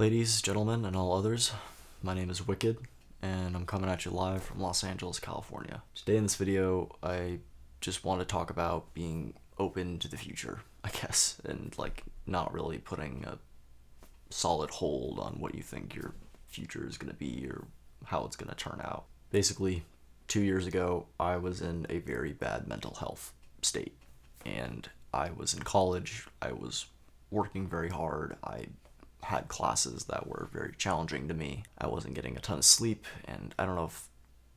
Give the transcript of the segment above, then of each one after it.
Ladies, gentlemen, and all others, my name is Wicked, and I'm coming at you live from Los Angeles, California. Today in this video, I just want to talk about being open to the future, I guess, and not really putting a solid hold on what you think your future is going to be or how it's going to turn out. Basically, 2 years ago, I was in a very bad mental health state, and I was in college. I was working very hard. I had classes that were very challenging to me. I wasn't getting a ton of sleep, and I don't know if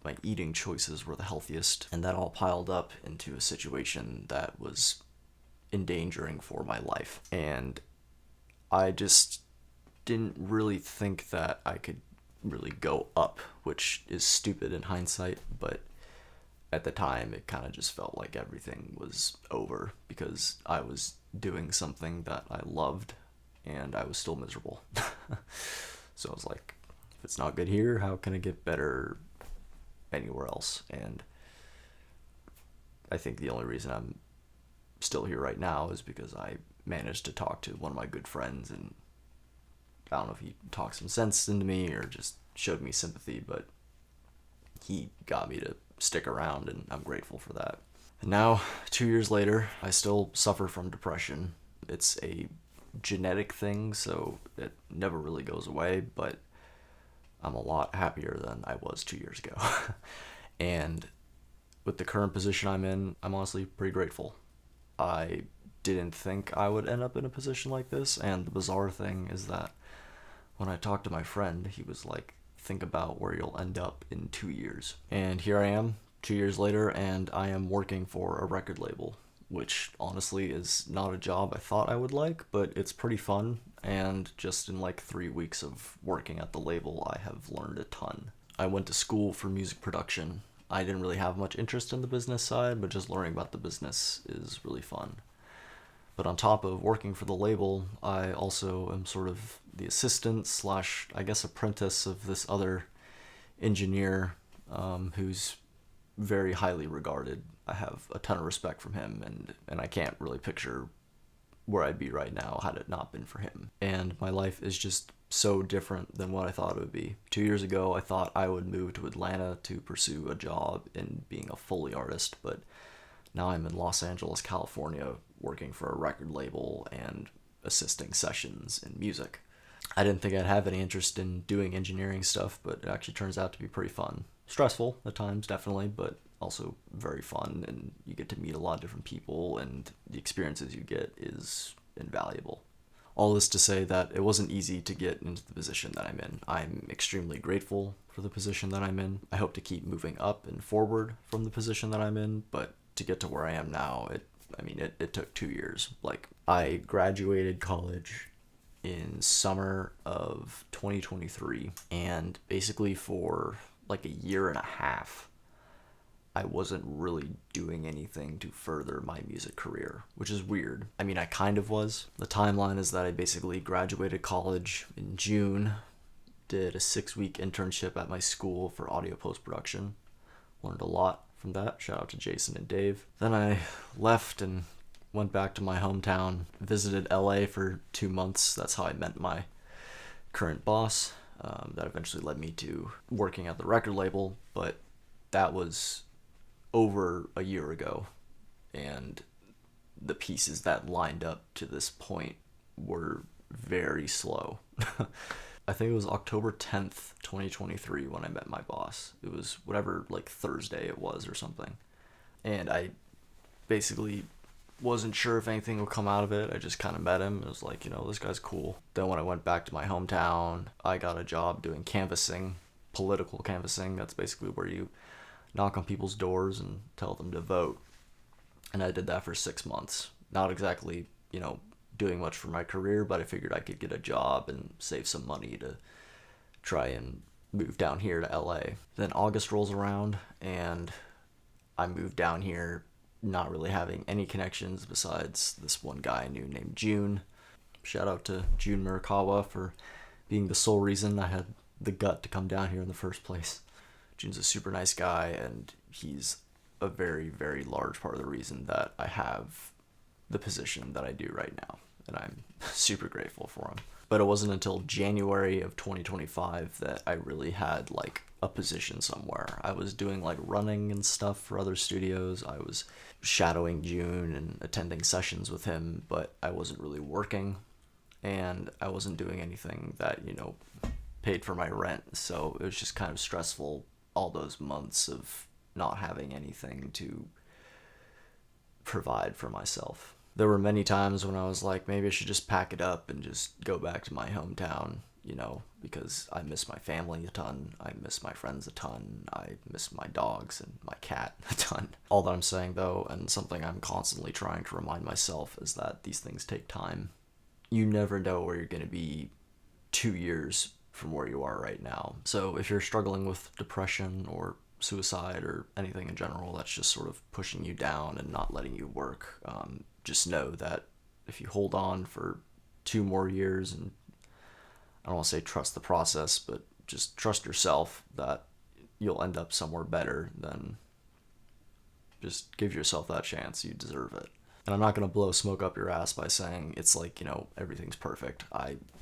my eating choices were the healthiest, and that all piled up into a situation that was endangering for my life. And I just didn't really think that I could really go up, which is stupid in hindsight, but at the time it kind of just felt like everything was over because I was doing something that I loved and I was still miserable. So I was like, if it's not good here, how can it get better anywhere else? And I think the only reason I'm still here right now is because I managed to talk to one of my good friends, and I don't know if he talked some sense into me or just showed me sympathy, but he got me to stick around, and I'm grateful for that. And now, 2 years later, I still suffer from depression. It's a genetic thing, so it never really goes away, but I'm a lot happier than I was 2 years ago. And with the current position I'm in, I'm honestly pretty grateful. I didn't think I would end up in a position like this, and the bizarre thing is that when I talked to my friend, he was like, think about where you'll end up in 2 years. And here I am, 2 years later, and I am working for a record label, which honestly is not a job I thought I would like, but it's pretty fun, and just in 3 weeks of working at the label, I have learned a ton. I went to school for music production. I didn't really have much interest in the business side, but just learning about the business is really fun. But on top of working for the label, I also am sort of the assistant slash, I guess, apprentice of this other engineer who's very highly regarded. I have a ton of respect from him, and I can't really picture where I'd be right now had it not been for him. And my life is just so different than what I thought it would be. 2 years ago, I thought I would move to Atlanta to pursue a job in being a Foley artist, but now I'm in Los Angeles, California, working for a record label and assisting sessions in music. I didn't think I'd have any interest in doing engineering stuff, but it actually turns out to be pretty fun. Stressful at times, definitely, but also very fun, and you get to meet a lot of different people, and the experiences you get is invaluable. All this to say that it wasn't easy to get into the position that I'm in. I'm extremely grateful for the position that I'm in. I hope to keep moving up and forward from the position that I'm in, but to get to where I am now, it took 2 years. I graduated college in summer of 2023, and basically for a year and a half, I wasn't really doing anything to further my music career, which is weird. I kind of was. The timeline is that I basically graduated college in June, did a 6-week internship at my school for audio post-production, learned a lot from that. Shout out to Jason and Dave. Then I left and went back to my hometown, visited LA for 2 months. That's how I met my current boss. That eventually led me to working at the record label, but that was over a year ago, and the pieces that lined up to this point were very slow. I think it was October 10th, 2023 when I met my boss. It was whatever, Thursday it was or something. And I basically wasn't sure if anything would come out of it. I just kind of met him and was like, this guy's cool. Then when I went back to my hometown, I got a job doing canvassing, political canvassing. That's basically where you knock on people's doors and tell them to vote. And I did that for 6 months. Not exactly, doing much for my career, but I figured I could get a job and save some money to try and move down here to LA. Then August rolls around, and I moved down here not really having any connections besides this one guy I knew named June. Shout out to June Murakawa for being the sole reason I had the gut to come down here in the first place. June's a super nice guy, and he's a very, very large part of the reason that I have the position that I do right now, and I'm super grateful for him. But it wasn't until January of 2025 that I really had like a position somewhere. I was doing like running and stuff for other studios. I was shadowing June and attending sessions with him, but I wasn't really working, and I wasn't doing anything that, paid for my rent. So it was just kind of stressful all those months of not having anything to provide for myself. There were many times when I was like, maybe I should just pack it up and just go back to my hometown, because I miss my family a ton. I miss my friends a ton. I miss my dogs and my cat a ton. All that I'm saying, though, and something I'm constantly trying to remind myself, is that these things take time. You never know where you're going to be 2 years from where you are right now. So if you're struggling with depression or suicide or anything in general that's just sort of pushing you down and not letting you work, just know that if you hold on for 2 more years, and I don't want to say trust the process, but just trust yourself that you'll end up somewhere better, then just give yourself that chance. You deserve it. And I'm not going to blow smoke up your ass by saying it's like, everything's perfect.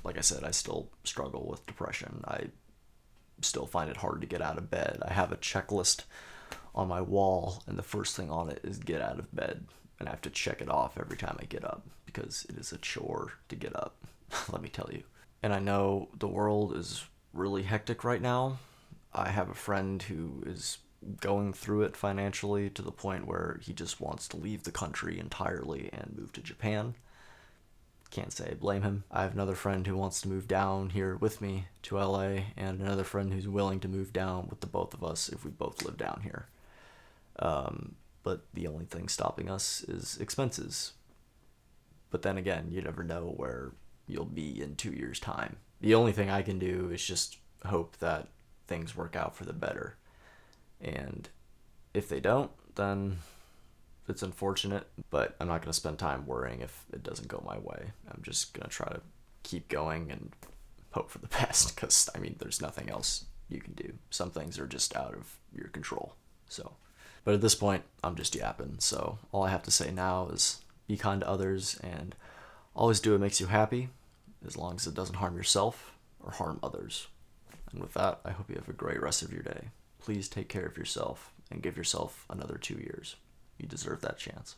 Like I said, I still struggle with depression. I still find it hard to get out of bed. I have a checklist on my wall, and the first thing on it is get out of bed. And I have to check it off every time I get up, because it is a chore to get up, let me tell you. And I know the world is really hectic right now. I have a friend who is going through it financially to the point where he just wants to leave the country entirely and move to Japan. Can't say I blame him. I have another friend who wants to move down here with me to LA, and another friend who's willing to move down with the both of us if we both live down here. But the only thing stopping us is expenses. But then again, you never know where you'll be in 2 years' time. The only thing I can do is just hope that things work out for the better. And if they don't, then it's unfortunate, but I'm not going to spend time worrying if it doesn't go my way. I'm just going to try to keep going and hope for the best, because, there's nothing else you can do. Some things are just out of your control. But at this point, I'm just yapping, so all I have to say now is be kind to others and always do what makes you happy, as long as it doesn't harm yourself or harm others. And with that, I hope you have a great rest of your day. Please take care of yourself and give yourself another 2 years. You deserve that chance.